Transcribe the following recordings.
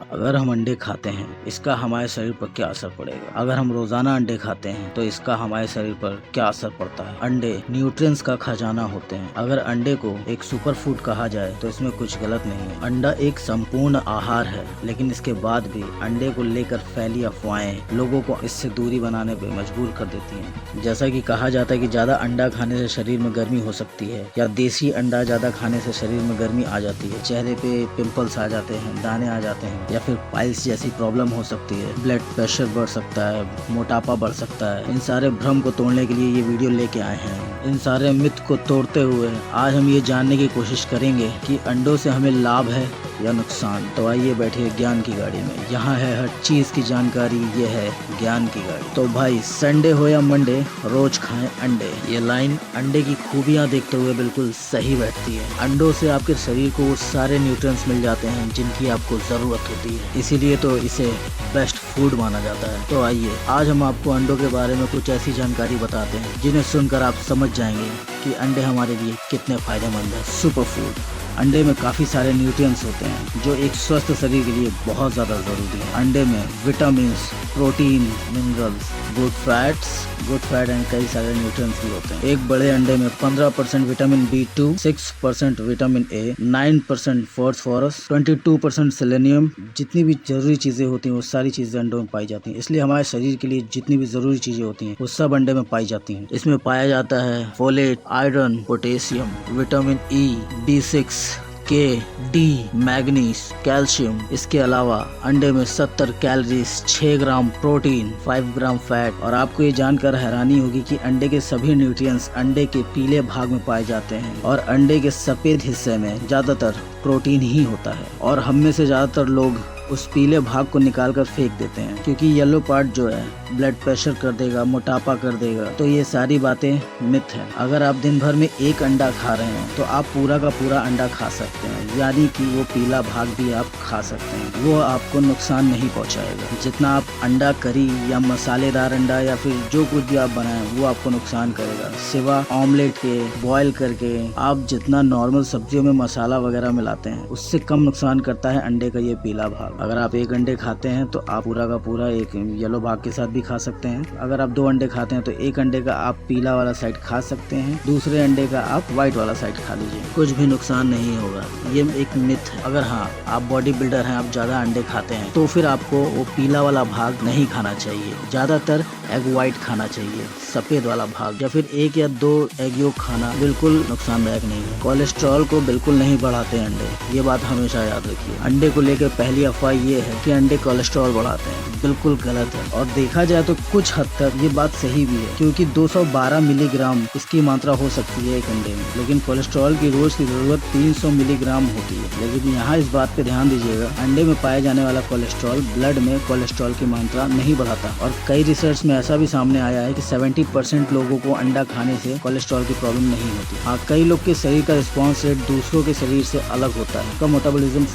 अगर हम अंडे खाते हैं इसका हमारे शरीर पर क्या असर पड़ेगा। अगर हम रोजाना अंडे खाते हैं तो इसका हमारे शरीर पर क्या असर पड़ता है। अंडे न्यूट्रिएंट्स का खजाना होते हैं। अगर अंडे को एक सुपर फूड कहा जाए तो इसमें कुछ गलत नहीं है। अंडा एक संपूर्ण आहार है, लेकिन इसके बाद भी अंडे को लेकर फैली अफवाहें लोगों को इससे दूरी बनाने पे मजबूर कर देती हैं। जैसा कि कहा जाता है कि ज्यादा अंडा खाने से शरीर में गर्मी हो सकती है, या देसी अंडा ज्यादा खाने से शरीर में गर्मी आ जाती है, चेहरे पे पिंपल्स आ जाते हैं, दाने आ जाते हैं, या फिर पाइल्स जैसी प्रॉब्लम हो सकती है, ब्लड प्रेशर बढ़ सकता है, मोटापा बढ़ सकता है। इन सारे भ्रम को तोड़ने के लिए ये वीडियो लेके आए हैं। इन सारे मिथ को तोड़ते हुए आज हम ये जानने की कोशिश करेंगे कि अंडों से हमें लाभ है या नुकसान। तो आइए बैठिए ज्ञान की गाड़ी में, यहाँ है हर चीज की जानकारी, ये है ज्ञान की गाड़ी। तो भाई संडे हो या मंडे, रोज खाएं अंडे। ये लाइन अंडे की खूबियाँ देखते हुए बिल्कुल सही बैठती है। अंडों से आपके शरीर को वो सारे न्यूट्रिएंट्स मिल जाते हैं जिनकी आपको जरूरत होती है, इसीलिए तो इसे बेस्ट फूड माना जाता है। तो आइए आज हम आपको अंडों के बारे में कुछ ऐसी जानकारी बताते हैं जिन्हें सुनकर आप समझ जाएंगे कि अंडे हमारे लिए कितने फायदेमंद है। Super food. अंडे में काफ़ी सारे न्यूट्रिएंट्स होते हैं जो एक स्वस्थ शरीर के लिए बहुत ज़्यादा ज़रूरी है। अंडे में vitamins, protein, minerals, good fat and कई सारे न्यूट्रिएंट्स भी होते हैं। एक बड़े अंडे में 15% vitamin B2, 6% vitamin A, 9% phosphorus, 22% selenium, जितनी भी जरूरी चीज़ें होती हैं वो सारी चीज़ें अंडों में पाई जाती हैं। इसलिए हमारे शरीर के लिए जितनी भी जरूरी चीज़ें होती हैं वो सब अंडे में पाई जाती हैं। इसमें पाया जाता है folate, iron, potassium, vitamin E, B6, के, डी, मैग्नीज, कैल्शियम। इसके अलावा अंडे में 70 कैलोरीज, 6 ग्राम प्रोटीन, 5 ग्राम फैट। और आपको ये जानकर हैरानी होगी कि अंडे के सभी न्यूट्रिएंट्स अंडे के पीले भाग में पाए जाते हैं और अंडे के सफेद हिस्से में ज्यादातर प्रोटीन ही होता है। और हम में से ज्यादातर लोग उस पीले भाग को निकाल कर फेंक देते हैं, क्योंकि येलो पार्ट जो है ब्लड प्रेशर कर देगा, मोटापा कर देगा। तो ये सारी बातें मिथ है। अगर आप दिन भर में एक अंडा खा रहे हैं तो आप पूरा का पूरा अंडा खा सकते हैं, यानी कि वो पीला भाग भी आप खा सकते हैं। वो आपको नुकसान नहीं पहुंचाएगा। जितना आप अंडा करी या मसालेदार अंडा या फिर जो कुछ भी आप बनाएं वो आपको नुकसान करेगा। सिवा ऑमलेट के, बॉयल करके आप जितना नॉर्मल सब्जियों में मसाला वगैरह मिलाते हैं उससे कम नुकसान करता है अंडे का ये पीला भाग। अगर आप एक अंडे खाते हैं तो आप पूरा का पूरा एक येलो भाग के साथ भी खा सकते हैं। अगर आप 2 अंडे खाते हैं तो एक अंडे का आप पीला वाला साइड खा सकते हैं, दूसरे अंडे का आप व्हाइट वाला साइड खा लीजिए, कुछ भी नुकसान नहीं होगा। ये एक मिथ है। अगर हाँ आप बॉडी बिल्डर हैं, आप ज्यादा अंडे खाते हैं तो फिर आपको वो पीला वाला भाग नहीं खाना चाहिए। ज्यादातर एग व्हाइट खाना चाहिए, सफेद वाला भाग, या फिर 1 या 2 एग योक खाना बिल्कुल नुकसानदायक नहीं है। कोलेस्ट्रॉल को बिल्कुल नहीं बढ़ाते अंडे, ये बात हमेशा याद रखिए। अंडे को लेकर पहली अफवाह ये है कि अंडे कोलेस्ट्रॉल बढ़ाते हैं, बिल्कुल गलत है। और देखा जाए तो कुछ हद तक ये बात सही भी है, क्योंकि 212 मिलीग्राम इसकी मात्रा हो सकती है एक अंडे में, लेकिन कोलेस्ट्रॉल की रोज की जरूरत 300 मिलीग्राम होती है। लेकिन यहाँ इस बात पे ध्यान दीजिएगा, अंडे में पाए जाने वाला कोलेस्ट्रॉल ब्लड में कोलेस्ट्रॉल की मात्रा नहीं बढ़ाता। और कई रिसर्च में ऐसा भी सामने आया है कि 70% लोगों को अंडा खाने से कोलेस्ट्रॉल की प्रॉब्लम नहीं होती। हाँ, कई लोग के शरीर का रिस्पॉन्स रेट दूसरों के शरीर से अलग होता है, उनका मेटाबॉलिज्म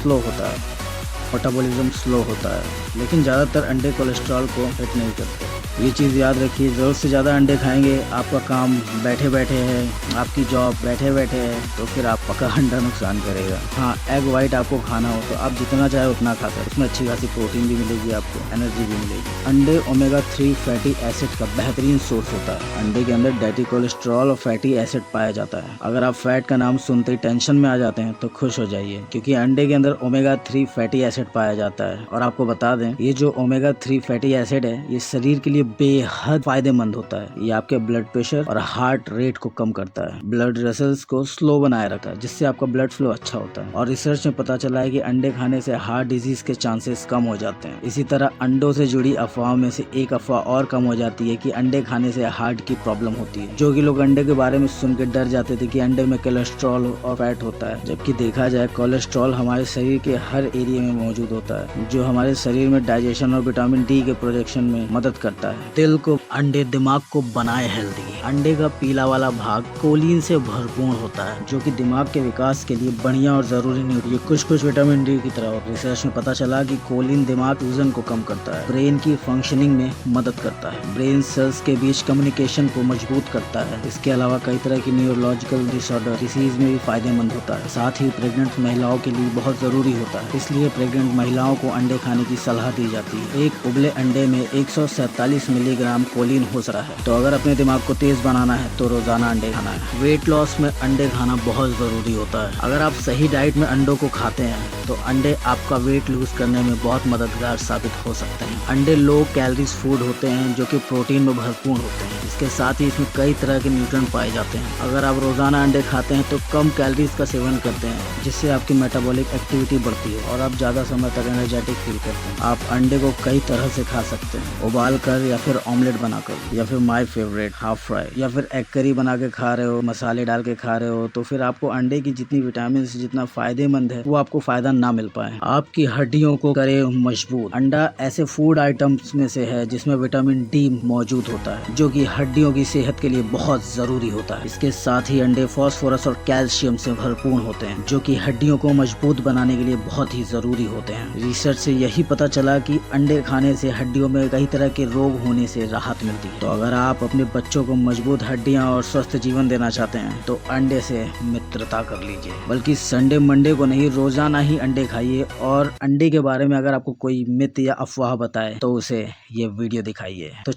स्लो होता है, लेकिन ज्यादातर अंडे कोलेस्ट्रॉल को हिट नहीं करते। ये चीज़ याद रखिए, ज़रूरत से ज़्यादा अंडे खाएंगे, आपका काम बैठे बैठे है, आपकी जॉब बैठे बैठे है, तो फिर आप पक्का अंडा नुकसान करेगा। हाँ, एग वाइट आपको खाना हो तो आप जितना चाहे उतना खा सकते हैं, उसमें अच्छी खासी प्रोटीन भी मिलेगी, आपको एनर्जी भी मिलेगी। अंडे ओमेगा 3 फैटी एसिड का बेहतरीन सोर्स होता है। अंडे के अंदर डैटी कोलेस्ट्रॉल और फैटी एसिड पाया जाता है। अगर आप फैट का नाम सुनते ही टेंशन में आ जाते हैं तो खुश हो जाइए, क्योंकि अंडे के अंदर ओमेगा 3 फैटी एसिड पाया जाता है। और आपको बता दें, ये जो ओमेगा 3 फैटी एसिड है ये शरीर के लिए बेहद फायदेमंद होता है। ये आपके ब्लड प्रेशर और हार्ट रेट को कम करता है, ब्लड वेसल्स को स्लो बनाए रखता है, जिससे आपका ब्लड फ्लो अच्छा होता है। और रिसर्च में पता चला है कि अंडे खाने से हार्ट डिजीज के चांसेस कम हो जाते हैं। इसी तरह अंडों से जुड़ी अफवाहों में से एक अफवाह और कम हो जाती है कि अंडे खाने से हार्ट की प्रॉब्लम होती है। जो कि लोग अंडे के बारे में सुन के डर जाते थे कि अंडे में कोलेस्ट्रॉल और फैट होता है, जबकि देखा जाए कोलेस्ट्रॉल हमारे शरीर के हर एरिया में मौजूद होता है, जो हमारे शरीर में डाइजेशन और विटामिन डी के प्रोडक्शन में मदद करता है। दिल को, अंडे दिमाग को बनाए हेल्दी। अंडे का पीला वाला भाग कोलिन से भरपूर होता है, जो कि दिमाग के विकास के लिए बढ़िया और जरूरी न्यूट्रिएंट कुछ विटामिन डी की तरह। रिसर्च में पता चला कि कोलिन दिमाग वजन को कम करता है, ब्रेन की फंक्शनिंग में मदद करता है, ब्रेन सेल्स के बीच कम्युनिकेशन को मजबूत करता है। इसके अलावा कई तरह की न्यूरोलॉजिकल डिसऑर्डर, डिसीज में भी फायदेमंद होता है। साथ ही प्रेग्नेंट महिलाओं के लिए बहुत जरूरी होता है, इसलिए प्रेग्नेंट प्रेग्नेंट महिलाओं को अंडे खाने की सलाह दी जाती है। एक उबले अंडे में 147 मिलीग्राम कोलिन हो सकता है। तो अगर अपने दिमाग को तेज बनाना है तो रोजाना अंडे खाना है। वेट लॉस में अंडे खाना बहुत जरूरी होता है। अगर आप सही डाइट में अंडों को खाते हैं तो अंडे आपका वेट लूज करने में बहुत मददगार साबित हो सकते हैं। अंडे लो कैलोरीज फूड होते हैं जो कि प्रोटीन में भरपूर होते हैं। इसके साथ ही इसमें कई तरह के न्यूट्रिएंट पाए जाते हैं। अगर आप रोजाना अंडे खाते हैं तो कम कैलोरीज का सेवन करते हैं, जिससे आपकी मेटाबॉलिक एक्टिविटी बढ़ती है और आप ज्यादा समय तक एनर्जेटिक फील करते हैं। आप अंडे को कई तरह से खा सकते हैं, उबाल कर या फिर ऑमलेट बनाकर, या फिर माय फेवरेट हाफ फ्राई, या फिर एग करी बना के खा रहे हो, मसाले डाल के खा रहे हो, तो फिर आपको अंडे की जितनी विटामिन जितना फायदेमंद है वो आपको फायदा ना मिल पाए। आपकी हड्डियों को करे मजबूत। अंडा ऐसे फूड आइटम्स में से है जिसमें विटामिन डी मौजूद होता है, जो कि हड्डियों की सेहत के लिए बहुत जरूरी होता है। इसके साथ ही अंडे फास्फोरस और कैल्शियम से भरपूर होते हैं, जो कि हड्डियों को मजबूत बनाने के लिए बहुत ही जरूरी होते हैं। रिसर्च से यही पता चला कि अंडे खाने से हड्डियों में कई तरह के रोग होने से राहत मिलती है। तो अगर आप अपने बच्चों को मजबूत हड्डियां और स्वस्थ जीवन देना चाहते हैं तो अंडे से मित्रता कर लीजिए। बल्कि संडे मंडे को नहीं, रोजाना ही अंडे खाइए। और अंडे के बारे में अगर आपको कोई मिथ या अफवाह बताए तो उसे ये वीडियो दिखाइए। तो